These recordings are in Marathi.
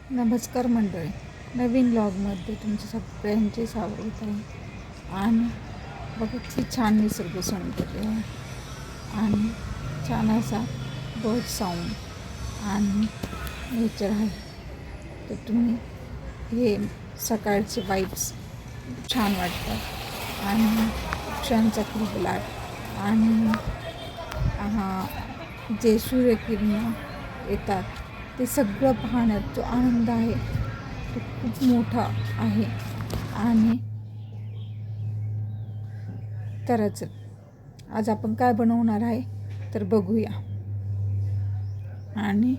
नमस्कार मंडळी, नवीन ब्लॉगमध्ये तुमच्या सगळ्यांचे स्वागत आहे. आणि बघा किती छान निसर्ग सौंदर्य आहे आणि छान असा बर्ड साऊंड आणि नेचर आहे. तर तुम्ही हे सकाळचे वाईब्स छान वाटतात आणि पक्ष्यांचा किलबिलाट आणि जे सूर्यकिरणं येतात ते सगळं पाहण्यात जो आनंद आहे तो खूप मोठा आहे. आणि तरच आज आपण काय बनवणार आहे तर बघूया. आणि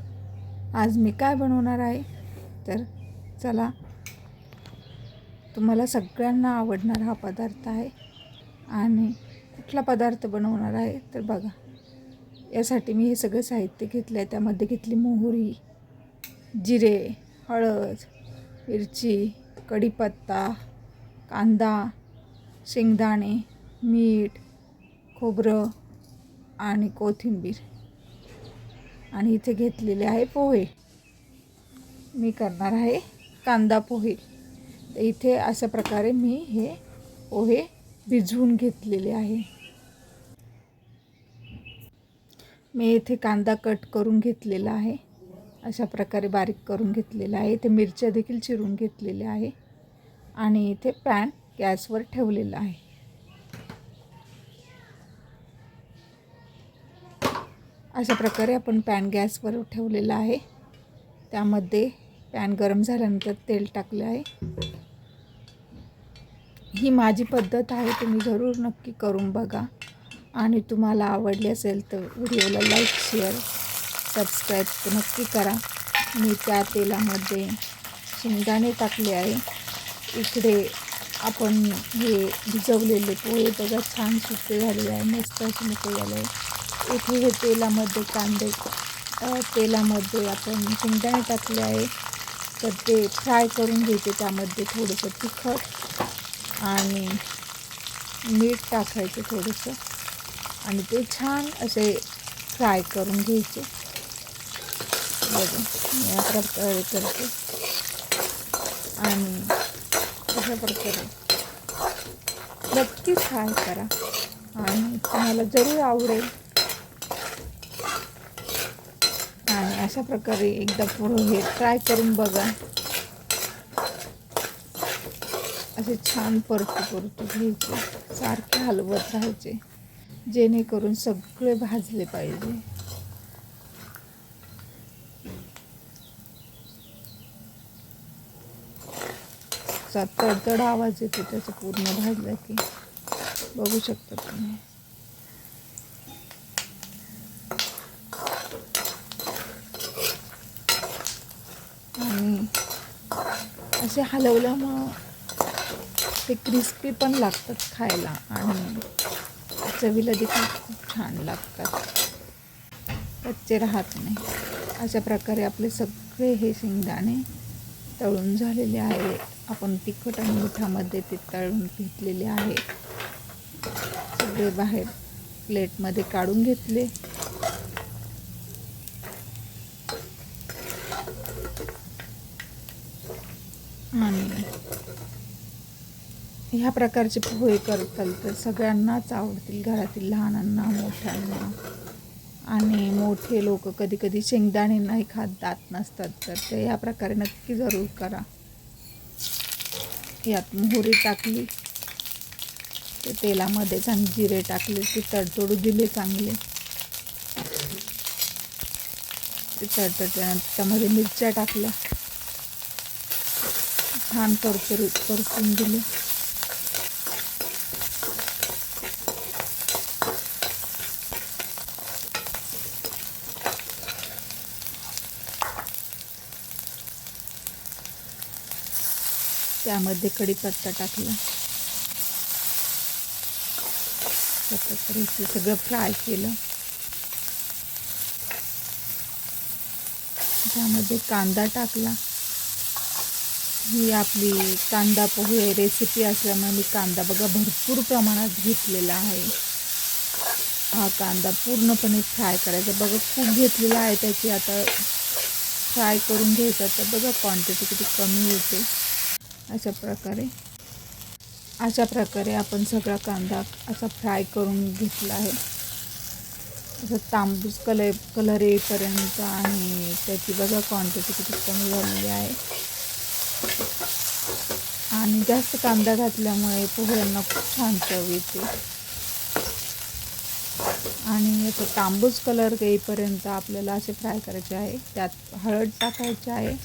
आज मी काय बनवणार आहे तर चला, तुम्हाला सगळ्यांना आवडणारा हा पदार्थ आहे. आणि कुठला पदार्थ बनवणार आहे तर बघा. यासाठी मी हे सगळं साहित्य घेतलं आहे. त्यामध्ये घेतली मोहरी, जिरे, हळद, मिरची, कढीपत्ता, कांदा, शेंगदाणे, मीठ, खोबरं आणि कोथिंबीर. आणि इथे घेतलेले आहे पोहे. मी करणार आहे कांदा पोहे. तर इथे अशा प्रकारे मी हे पोहे भिजवून घेतलेले आहे. मी इथे कांदा कट करून घेतलेला आहे, अशा प्रकारे बारीक करून घेतलेला आहे. इथे मिरच्या देखील चिरून घेतलेल्या आहे. आणि इथे पॅन गॅसवर ठेवलेला आहे. अशा प्रकारे आपण पॅन गॅसवर ठेवलेला आहे. त्यामध्ये पॅन गरम झाल्यानंतर तेल टाकले आहे. ही माझी पद्धत आहे, तुम्ही जरूर नक्की करून बघा. आणि तुम्हाला आवडले असेल तर व्हिडिओला लाईक, शेअर, सबस्क्राईब तर नक्की करा. मी त्या तेलामध्ये शेंगदाणे टाकले आहे. इकडे आपण हे भिजवलेले पोहे बघा छान सुके झालेले आहे, मस्त असे मोकळे झाले आहे. इथे हे तेलामध्ये आपण शेंगदाणे टाकले आहे. तर ते फ्राय करून घ्यायचे. त्यामध्ये थोडंसं तिखट आणि मीठ टाकायचं थोडंसं आणि ते छान असे फ्राय करून घ्यायचे. बघा मी या प्रकारे करते. आणि अशा प्रकारे नक्की फ्राय करा आणि तुम्हाला जरूर आवडेल. आणि अशा प्रकारे एकदा पुढं हे ट्राय करून बघा. असे छान परतू घ्यायचे, सारखे हलवत राहायचे जेणेकरून सगळे भाजले पाहिजे. तडतड आवाज येतो त्याचा पूर्ण भाजला की, बघू शकता तुम्ही. आणि असे हलवल्यामुळं ते क्रिस्पी पण लागतात खायला आणि चवीला देखील खूप छान लागतात, कच्चे राहत नाही. अशा प्रकारे आपले सगळे हे शेंगदाणे तळून झालेले आहेत. आपण तिखट आणि मिठामध्ये ते तळून घेतलेले आहे. सगळे बाहेर प्लेटमध्ये काढून घेतले. आणि ह्या प्रकारचे पोहे करताल तर सगळ्यांनाच आवडतील, घरातील लहानांना, मोठ्यांना. आणि मोठे लोक कधी कधी शेंगदाणे नाही खात, दात नसतात, तर ते ह्या प्रकारे नक्की जरूर करा. यात मोहरी टाकली, ते तेलामध्ये छान जिरे टाकले, ते तडतडू दिले चांगले. ते तडतडल्यानंतर त्यामध्ये मिरच्या टाकल्या, छान परतून दिले. त्यामध्ये कढीपत्ता टाकला. त्याप्रकारे सगळं फ्राय केलं. त्यामध्ये कांदा टाकला. ही आपली कांदा पोहे रेसिपी असल्यामुळे मी कांदा बघा भरपूर प्रमाणात घेतलेला आहे. हा कांदा पूर्णपणे फ्राय करायचा बघा, खूप घेतलेला आहे. त्याची आता फ्राय करून घ्यायचा. तर बघा क्वांटिटी किती कमी होते. अशा प्रकारे आपण सगळा कांदा असा फ्राय करून घेतला आहे. असं तांबूस कलर येईपर्यंत. आणि त्याची बघा क्वांटिटी किती कमी झालेली आहे. आणि जास्त कांदा घातल्यामुळे पोह्यांना खूप छान चव येते. आणि याचा तांबूस कलर येईपर्यंत आपल्याला असे फ्राय करायचे आहे. त्यात हळद टाकायची आहे.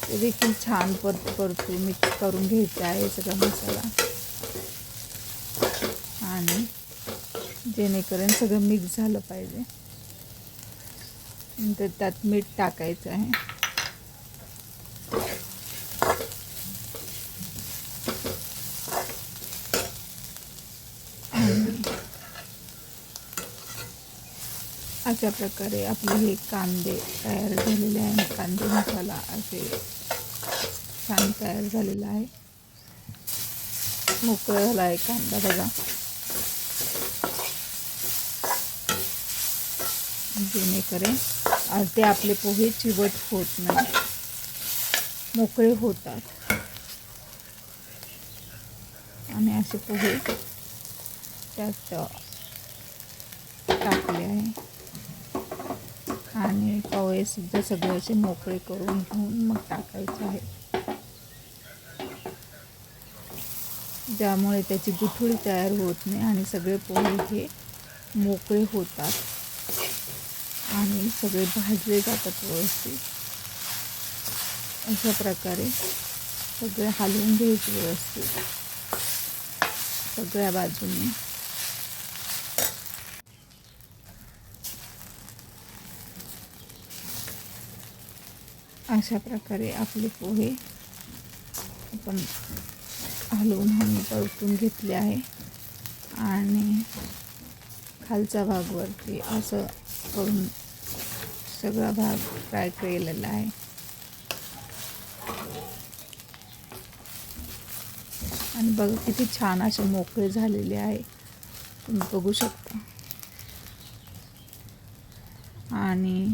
ते देखील छान परतून मिक्स करून घ्यायचं आहे सगळा मसाला. आणि जेणेकरून सगळं मिक्स झालं पाहिजे. नंतर त्यात मीठ टाकायचं आहे. अशा प्रकारे आपले हे कांदे तयार झालेले आहे. कांदे मसाला असे छान तयार झालेला आहे. मोकळा झाला आहे कांदा बघा. जेणेकरून ते आपले पोहे चिवट होत नाही, मोकळे होतात. आणि असे पोहे त्यात टाकले आहे. आणि पोहे सुद्धा सगळे असे मोकळे करून घेऊन मग टाकायचे आहे. ज्यामुळे त्याची गुठळी तयार होत नाही आणि सगळे पोहे हे मोकळे होतात आणि सगळे भाजले जातात व्यवस्थित. अशा प्रकारे सगळे हलवून घ्यायचे व्यवस्थित सगळ्या बाजूने. अशा प्रकारे आपले पोहे आपण हलवून परतून घेतले आहे. आणि खालचा भागवरती असं करून सगळा भाग फ्राय केलेला आहे. आणि बघा किती छान असे मोकळे झालेले आहे, तुम्ही बघू शकता. आणि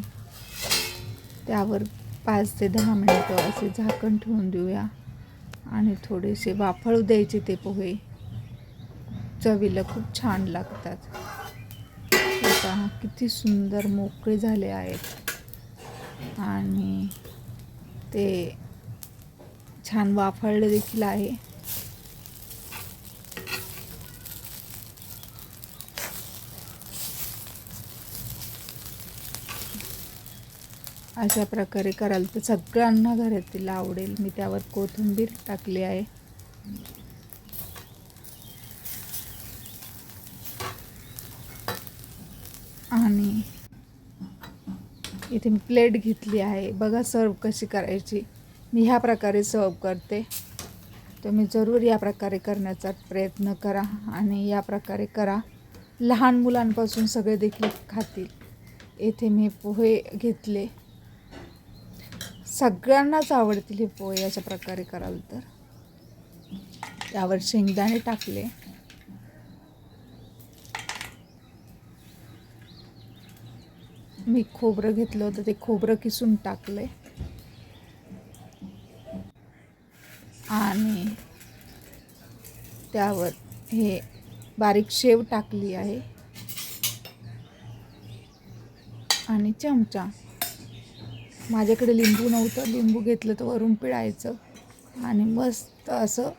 त्यावर 5 ते 10 मिनिटं असे झाकण ठेवून देऊया. आणि थोडेसे वाफळू द्यायचे. ते पोहे चवीला खूप छान लागतात. पहा किती सुंदर मोकळे झाले आहेत. आणि ते छान वाफळले देखील आहे. अशा प्रकारे कराल तर सगळ्यांना घरातील आवडेल. मी त्यावर कोथिंबीर टाकली आहे. आणि इथे मी प्लेट घेतली आहे. बघा सर्व कशी करायची. मी ह्या प्रकारे सर्व करते. तुम्ही जरूर या प्रकारे करण्याचा प्रयत्न करा. आणि या प्रकारे करा, लहान मुलांपासून सगळे देखील खातील. इथे मी पोहे घेतले. सगळ्यांनाच आवडतील हे पोहे अशा प्रकारे कराल तर. त्यावर शेंगदाणे टाकले. मी खोबरं घेतलं होतं, ते खोबरं किसून टाकले. आणि त्यावर हे बारीक शेव टाकली आहे. आणि चमचा, माझ्याकडे लिंबू नव्हतं, लिंबू घेतलं तर वरून पिळायचं. आणि मस्त असं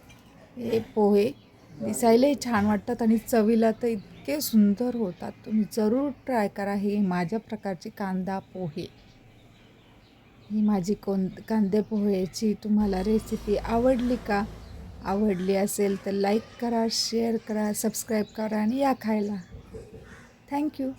हे पोहे दिसायलाही छान वाटतात आणि चवीला तर इतके सुंदर होतात. तुम्ही जरूर ट्राय करा. ही माझ्या प्रकारची कांदा पोहे, ही माझी कांदे पोह्याची तुम्हाला रेसिपी आवडली का? आवडली असेल तर लाईक करा, शेअर करा, सबस्क्राईब करा आणि या खायला. थँक्यू.